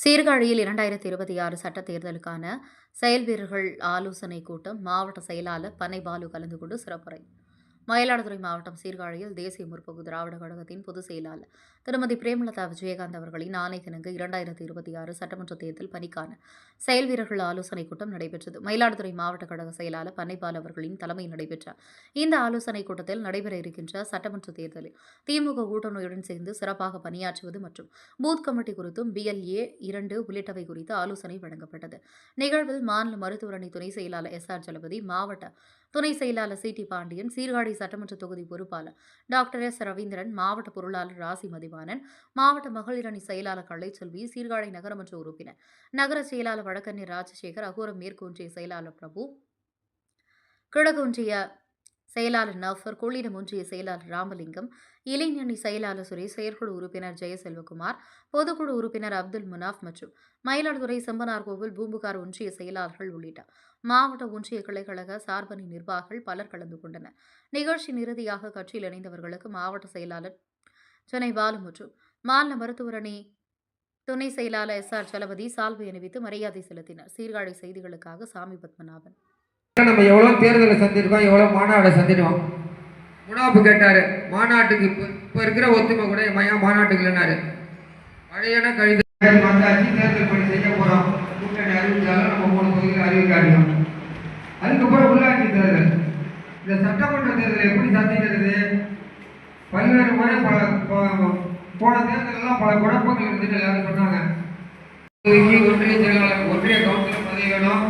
சீர்காழியில் 2026 சட்டத் தேர்தலுக்கான செயல் வீரர்கள் ஆலோசனைக் கூட்டம் மாவட்ட செயலாளர் பண்ணை பாலு கலந்து கொண்டு சிறப்புரை. மயிலாடுதுறை மாவட்டம் சீர்காழியில் தேசிய முற்போக்கு திராவிட கழகத்தின் பொதுச் செயலாளர் திருமதி பிரேமலதா விஜயகாந்த் அவர்களின் ஆணைக்கிணங்க 2026 சட்டமன்ற தேர்தல் பணிக்கான செயல் வீரர்கள் ஆலோசனைக் கூட்டம் நடைபெற்றது. மயிலாடுதுறை மாவட்ட கழக செயலாளர் பண்ணைபால் அவர்களின் தலைமையில் நடைபெற்ற இந்த ஆலோசனைக் கூட்டத்தில் நடைபெற இருக்கின்ற சட்டமன்ற தேர்தலில் திமுக கூட்டணியுடன் சேர்ந்து சிறப்பாக பணியாற்றுவது மற்றும் பூத் கமிட்டி குறித்தும் BLA 2 உள்ளிட்டவை குறித்து ஆலோசனை வழங்கப்பட்டது. நிகழ்வில் மாநில மருத்துவரணி துணை செயலாளர் SR ஜலபதி, மாவட்ட துணை செயலாளர் CT பாண்டியன், சீர்காழி சட்டமன்ற தொகுதி பொறுப்பாளர் டாக்டர் S ரவீந்திரன், மாவட்ட பொருளாளர் ராசி மதிவாணன், மாவட்ட மகளிர் அணி செயலாளர் கலைச்செல்வி, சீர்காழி நகரமன்ற உறுப்பினர் நகர செயலாளர் வழக்கறிஞர் ராஜசேகர், அகோரம் மேற்கு ஒன்றிய செயலாளர் பிரபு, கிழக்கு ஒன்றிய செயலாளர் நவ்ஃபர், கொள்ளிடம் ஒன்றிய செயலாளர் ராமலிங்கம், இளைஞரணி செயலாளர் சுரேஷ், செயற்குழு உறுப்பினர் ஜெயசெல்வகுமார், பொதுக்குழு உறுப்பினர் அப்துல் முனாஃப் மற்றும் மயிலாடுதுறை செம்பனார் கோவில் பூம்புகார் ஒன்றிய செயலாளர்கள் உள்ளிட்ட மாவட்ட ஒன்றிய கிளைக்கழக சார்பணி நிர்வாகிகள் பலர் கலந்து கொண்டனர். நிகழ்ச்சி இறுதியாக கட்சியில் இணைந்தவர்களுக்கு மாவட்ட செயலாளர் சென்னை பாலு மற்றும் மாநில மருத்துவரணி துணை செயலாளர் SR ஜலபதி சால்வை அணிவித்து மரியாதை செலுத்தினர். சீர்காழி செய்திகளுக்காக சாமி பத்மநாபன். நம்ம எவ்வளோ தேர்தலை சந்திருக்கோம், எவ்வளோ மாநாடை சந்திருக்கோம். முனாப்பு கேட்டார், மாநாட்டுக்கு இப்போ இருக்கிற ஒத்துமை கூட மையம் மாநாட்டுக்கு இல்லைனாரு. பழையன கழித வந்தாச்சு, தேர்தல் பணி செய்ய போகிறோம். கூட்டணி அறிவித்தாலும் நம்ம 3 தொகுதியில் அறிவிக்காடியும். அதுக்கப்புறம் உள்ளாட்சி தேர்தல். இந்த சட்டமன்ற தேர்தலை எப்படி சந்திக்கிறது? பல்வேறு முறை போன தேர்தலெல்லாம் பல குழப்பங்கள் இருந்துட்டு எல்லாரும் சொன்னாங்க. ஒன்றிய செயலாளர், ஒன்றிய கவுன்சிலர் பதவி வேணும்,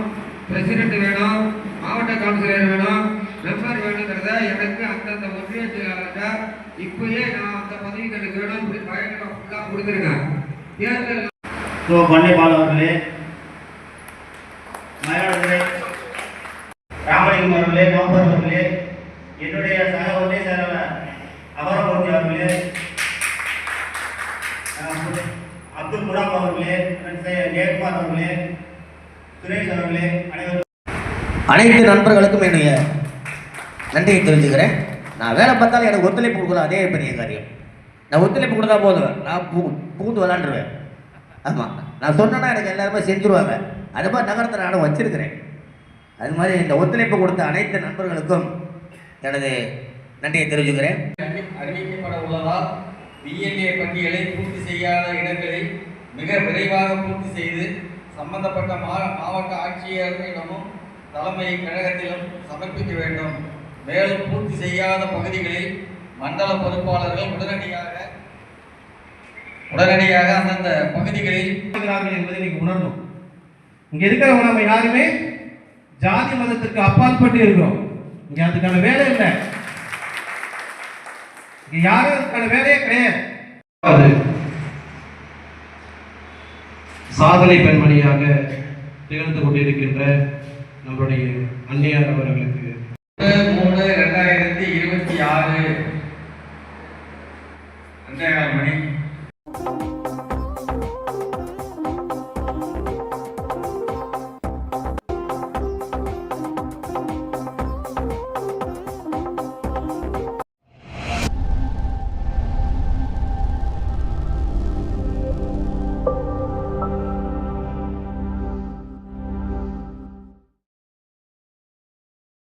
பிரசிடென்ட் வேணும், மாவட்ட கவுன்சிலர் வேணும், மெம்பர் வேணுங்கிறத எனக்கு அந்தந்த ஒன்றிய செயலாளர்கிட்ட இப்பயே நான் அந்த பதவிக்கு எனக்கு வேணும் இப்படி பயணம் ஃபுல்லாக கொடுத்துருக்கேன். தேர்தல் பண்ணைபால் அவர்களே, மயிலாடுதுறை ராமலிங்கம் அவர்களே, நோபர் அவர்களே, என்னுடைய சக ஒன்றிய செயலாளர் அகரமூர்த்தி அவர்களே, அப்துல் முனாப் அவர்களே, ஜெயக்குமார் அவர்களே, சுரேஷ் அவர்களே, அனைத்து நண்பர்களுக்கும் என்னுடைய நன்றியை தெரிஞ்சுக்கிறேன். நான் வேலை பார்த்தாலும் எனக்கு ஒத்துழைப்பு கொடுக்கணும், அதே பெரிய காரியம். நான் ஒத்துழைப்பு கொடுத்தா போதும், நான் புகுந்து விளாண்டுருவேன். ஆமாம், நான் சொன்னேன்னா எனக்கு எல்லாருமே செஞ்சுருவாங்க. அது மாதிரி நகரத்தில் நானும் வச்சிருக்கிறேன். அது மாதிரி இந்த ஒத்துழைப்பு கொடுத்த அனைத்து நண்பர்களுக்கும் எனது நன்றியை தெரிவிச்சுக்கிறேன். அறிவிக்கப்பட உள்ளதால் BLA பட்டியலை பூர்த்தி செய்யாத இடங்களை மிக விரைவாக பூர்த்தி செய்து சம்பந்தப்பட்ட மாவட்ட ஆட்சியரிடமும் தலைமை கழகத்திலும் சமர்ப்பிக்க வேண்டும். மேலும் பூர்த்தி செய்யாத பகுதிகளில் மண்டல பொறுப்பாளர்கள் உடனடியாக அந்தந்த பகுதிகளில் என்பதை நீங்க உணரணும். இங்க இருக்கிறவங்க நம்ம யாருமே ஜாதி மதத்துக்கு அப்பாற்பட்டு இருக்கிறோம். இங்க அதுக்கான வேலை இல்லை, இங்க யாரும் அதுக்கான வேலையே கிடையாது. சாதனை பெண்மணியாக திகழ்ந்து கொண்டிருக்கின்ற நம்மளுடைய அன்னையார் அவர்களுக்கு 3/3/2026 2:30 மணி